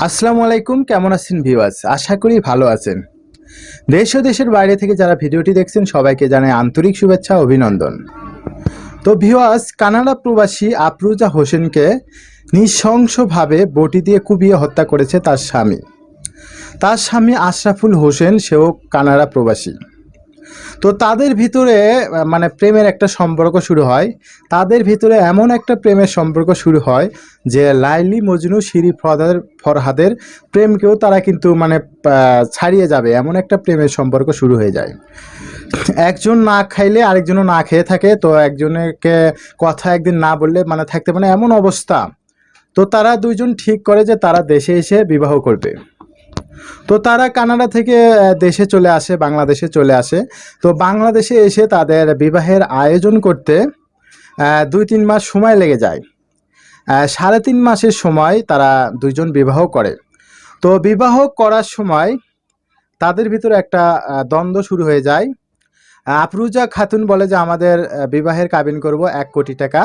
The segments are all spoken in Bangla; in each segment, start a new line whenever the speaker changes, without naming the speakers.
আসসালামু আলাইকুম, কেমন আছেন ভিউয়ার্স? আশা করি ভালো আছেন। দেশ ও দেশের বাইরে থেকে যারা ভিডিওটি দেখছেন সবাইকে জানাই আন্তরিক শুভেচ্ছা ও অভিনন্দন। তো ভিউয়ার্স, কানাডা প্রবাসী আফরোজা হোসেনকে নৃশংসভাবে বঁটি দিয়ে কুপিয়ে হত্যা করেছে তার স্বামী। তার স্বামী আশরাফুল হোসেন, সেও কানাডা প্রবাসী। তো তাদের ভিতরে মানে প্রেমের একটা সম্পর্ক শুরু হয়। তাদের ভিতরে এমন একটা প্রেমের সম্পর্ক শুরু হয় যে লাইলি মজনু শিরি ফরহাদের প্রেমকেও তারা কিন্তু মানে ছাড়িয়ে যাবে, এমন একটা প্রেমের সম্পর্ক শুরু হয়ে যায়। একজন না খাইলে আরেকজনও না খেয়ে থাকে, তো একজনকে কথা একদিন না বললে মানে থাকতে মানে এমন অবস্থা। তো তারা দুইজন ঠিক করে যে তারা দেশে এসে বিবাহ করবে। তো তারা কানাডা থেকে দেশে চলে আসে, বাংলাদেশে চলে আসে। তো বাংলাদেশে এসে তাদের বিবাহের আয়োজন করতে ২-৩ মাস সময় লেগে যায়। ৩.৫ মাসের সময় তারা দুইজন বিবাহ করে। তো বিবাহ করার সময় তাদের ভিতরে একটা দ্বন্দ্ব শুরু হয়ে যায়। আফরোজা খাতুন বলে যে আমাদের বিবাহের কাবিন করব ১ কোটি টাকা।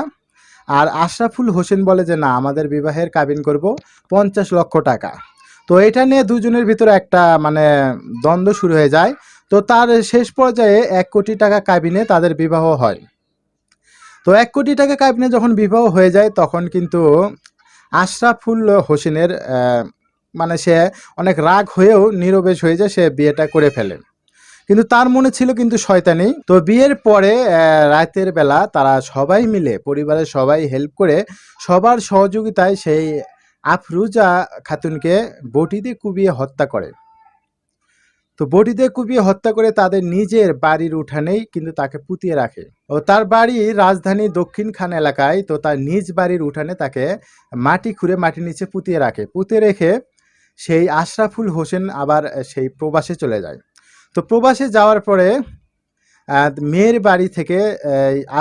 আর আশরাফুল হোসেন বলে যে না, আমাদের বিবাহের কাবিন করব ৫০ লক্ষ টাকা। তো এটা নিয়ে দুজনের ভিতরে একটা মানে দ্বন্দ্ব শুরু হয়ে যায়। তো তার শেষ পর্যায়ে ১ কোটি টাকা কাবিনে তাদের বিবাহ হয়। তো ১ কোটি টাকা কাবিনে যখন বিবাহ হয়ে যায় তখন কিন্তু আশরাফুল হোসেনের মানে সে অনেক রাগ হয়েও নীরবেশ হয়ে যায়, সে বিয়েটা করে ফেলে। কিন্তু তার মনে ছিল কিন্তু শয়তানি। তো বিয়ের পরে রাতের বেলা তারা সবাই মিলে, পরিবারের সবাই হেল্প করে, সবার সহযোগিতায় সেই আফরোজা খাতুনকে বঁটি দিয়ে কুপিয়ে হত্যা করে। তো বঁটি দিয়ে কুপিয়ে হত্যা করে তাদের নিজের বাড়ির উঠানেই কিন্তু তাকে পুঁতিয়ে রাখে। ও তার বাড়ি রাজধানী দক্ষিণ খান এলাকায়। তো তার নিজ বাড়ির উঠানে তাকে মাটি খুঁড়ে মাটির নিচে পুঁতিয়ে রাখে। পুঁতে রেখে সেই আশরাফুল হোসেন আবার সেই প্রবাসে চলে যায়। তো প্রবাসে যাওয়ার পরে মেয়ের বাড়ি থেকে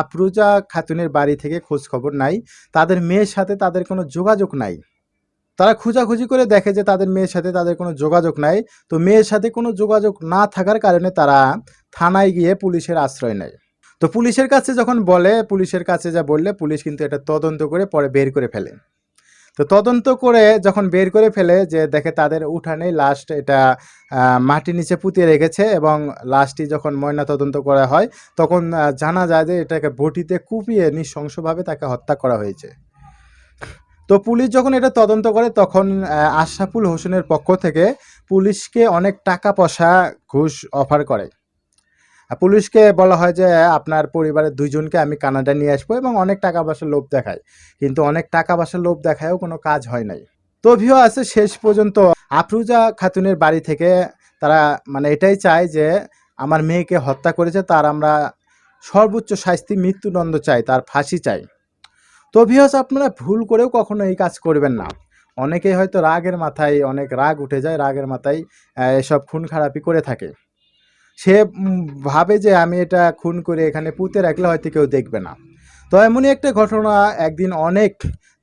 আফরোজা খাতুনের বাড়ি থেকে খোঁজ খবর নাই। তাদের মেয়ের সাথে তাদের কোনো যোগাযোগ নাই। তারা খোঁজাখুঁজি করে দেখে যে তাদের মেয়ের সাথে তাদের কোনো যোগাযোগ নাই। তো মেয়ের সাথে কোনো যোগাযোগ না থাকার কারণে তারা থানায় গিয়ে পুলিশের আশ্রয় নেয়। তো পুলিশের কাছে যখন বলে, পুলিশের কাছে যা বললে পুলিশ কিন্তু এটা তদন্ত করে পরে বের করে ফেলে। তো তদন্ত করে যখন বের করে ফেলে যে দেখে তাদের উঠানে লাস্ট এটা মাটির নিচে পুঁতিয়ে রেখেছে, এবং লাশটি যখন ময়না তদন্ত করা হয় তখন জানা যায় যে এটাকে বঁটিতে কুপিয়ে নৃশংসভাবে তাকে হত্যা করা হয়েছে। তো পুলিশ যখন এটা তদন্ত করে তখন আশরাফুল হোসেনের পক্ষ থেকে পুলিশকে অনেক টাকা পয়সা ঘুষ অফার করে। পুলিশকে বলা হয় যে আপনার পরিবারের ২ জনকে আমি কানাডা নিয়ে আসবো, এবং অনেক টাকা পয়সার লোভ দেখায়। কিন্তু অনেক টাকা পয়সার লোভ দেখায়ও কোনো কাজ হয় নাই। তো ভিউয়ার্স, শেষ পর্যন্ত আফরোজা খাতুনের বাড়ি থেকে তারা মানে এটাই চায় যে আমার মেয়েকে হত্যা করেছে, তার আমরা সর্বোচ্চ শাস্তি মৃত্যুদণ্ড চাই, তার ফাঁসি চাই। তো ভিউয়ার্স, আপনারা ভুল করেও কখনো এই কাজ করবেন না। অনেকেই হয়তো রাগের মাথায়, অনেক রাগ উঠে যায়, রাগের মাথায় এসব খুন খারাপি করে থাকে। সে ভাবে যে আমি এটা খুন করে এখানে পুঁতে রাখলে হয়তো কেউ দেখবে না। তো এমনই একটা ঘটনা, একদিন অনেক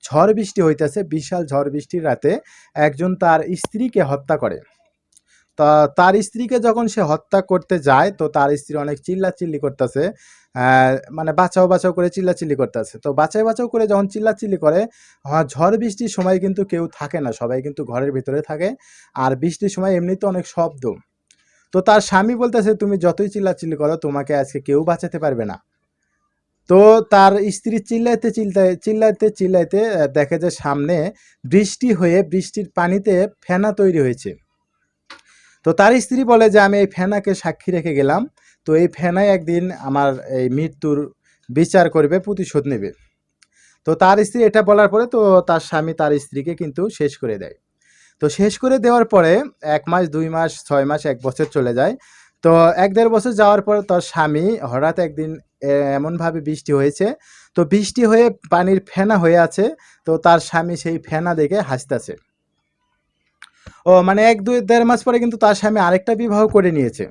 ঝড় বৃষ্টি হইতেছে, বিশাল ঝড় বৃষ্টির রাতে একজন তার স্ত্রীকে হত্যা করে। তা তার স্ত্রীকে যখন সে হত্যা করতে যায় তো তার স্ত্রী অনেক চিল্লাচিল্লি করতেছে, মানে বাঁচাও বাঁচাও করে চিল্লাচিল্লি করতেছে। তো বাঁচাও করে যখন চিল্লাচিল্লি করে, ঝড় বৃষ্টির সময় কিন্তু কেউ থাকে না, সবাই কিন্তু ঘরের ভিতরে থাকে। আর বৃষ্টির সময় এমনিতে অনেক শব্দ। তো তার স্বামী বলতেছে তুমি যতই চিল্লাচিল্লি করো তোমাকে আজকে কেউ বাঁচাতে পারবে না। তো তার স্ত্রী চিল্লাইতে দেখে যে সামনে বৃষ্টি হয়ে বৃষ্টির পানিতে ফেনা তৈরি হয়েছে। তো তার স্ত্রী বলে যে আমি এই ফেনাকে সাক্ষী রেখে গেলাম, তো এই ফেনাই একদিন আমার এই মৃত্যুর বিচার করবে, প্রতিশোধ নেবে। তো তার স্ত্রী এটা বলার পরে তো তার স্বামী তার স্ত্রীকে কিন্তু শেষ করে দেয়। তো শেষ করে দেওয়ার পরে ১ মাস, ২ মাস, ৬ মাস, ১ বছর চলে যায়। তো ১-১.৫ বছর যাওয়ার পর তার স্বামী হঠাৎ একদিন এমনভাবে বৃষ্টি হয়েছে, তো বৃষ্টি হয়ে পানির ফেনা হয়ে আছে। তো তার স্বামী সেই ফেনা দেখে হাসতেছে। মানে ১-১.৫ মাস পরে কিন্তু তার স্বামী আরেকটা বিবাহ করে নিয়েছে।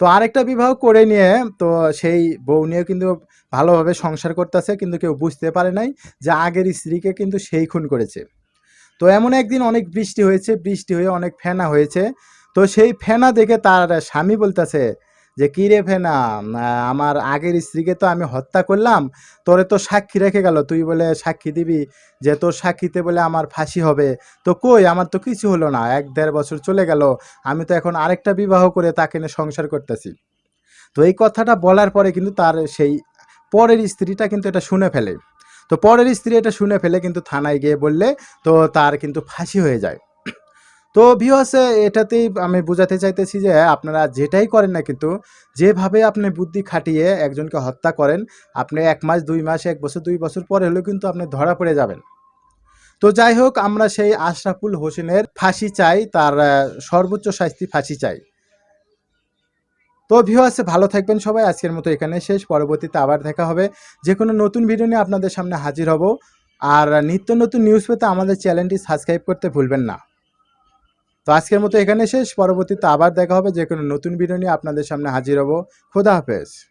তো আরেকটা বিবাহ করে নিয়ে তো সেই বউ নিয়েও কিন্তু ভালোভাবে সংসার করতেছে, কিন্তু কেউ বুঝতে পারে নাই যে আগের স্ত্রীকে কিন্তু সেই খুন করেছে। তো এমন একদিন অনেক বৃষ্টি হয়েছে, বৃষ্টি হয়ে অনেক ফেনা হয়েছে। তো সেই ফেনা দেখে তার স্বামী বলতেছে যে কী রে ফেনা, আমার আগের স্ত্রীকে তো আমি হত্যা করলাম, তোরে তো সাক্ষী রেখে গেল, তুই বলে সাক্ষী দিবি যে তোর সাক্ষীতে বলে আমার ফাঁসি হবে। তো কই, আমার তো কিছু হলো না, 1-1.5 বছর চলে গেল, আমি তো এখন আরেকটা বিবাহ করে তাকে নিয়ে সংসার করতেছি। তো এই কথাটা বলার পরে কিন্তু তার সেই পরের স্ত্রীটা কিন্তু এটা শুনে ফেলে। তো পরের স্ত্রী এটা শুনে ফেলে কিন্তু থানায় গিয়ে বললে তো তার কিন্তু ফাঁসি হয়ে যায়। তো ভিউয়ার্স, এটাতেই আমি বোঝাতে চাইতেছি যে আপনারা যেটাই করেন না কিন্তু, যেভাবে আপনি বুদ্ধি খাটিয়ে একজনকে হত্যা করেন, আপনি 1 মাস 2 মাস 1 বছর 2 বছর পরে হলেও কিন্তু আপনি ধরা পড়ে যাবেন। তো যাই হোক, আমরা সেই আশরাফুল হোসেনের ফাঁসি চাই, তার সর্বোচ্চ শাস্তি ফাঁসি চাই। তো ভিউয়ার্স, ভালো থাকবেন সবাই, আজকের মতো এখানে শেষ, পরবর্তীতে আবার দেখা হবে, যে কোনো নতুন ভিডিও নিয়ে আপনাদের সামনে হাজির হব। আর নিত্য নতুন নিউজ পেতে আমাদের চ্যানেলটি সাবস্ক্রাইব করতে ভুলবেন না। তো আজকের মতো এখানে শেষ, পরবর্তীতে আবার দেখা হবে, যে কোনো নতুন ভিডিও নিয়ে আপনাদের সামনে হাজির হব। খোদা হাফেজ।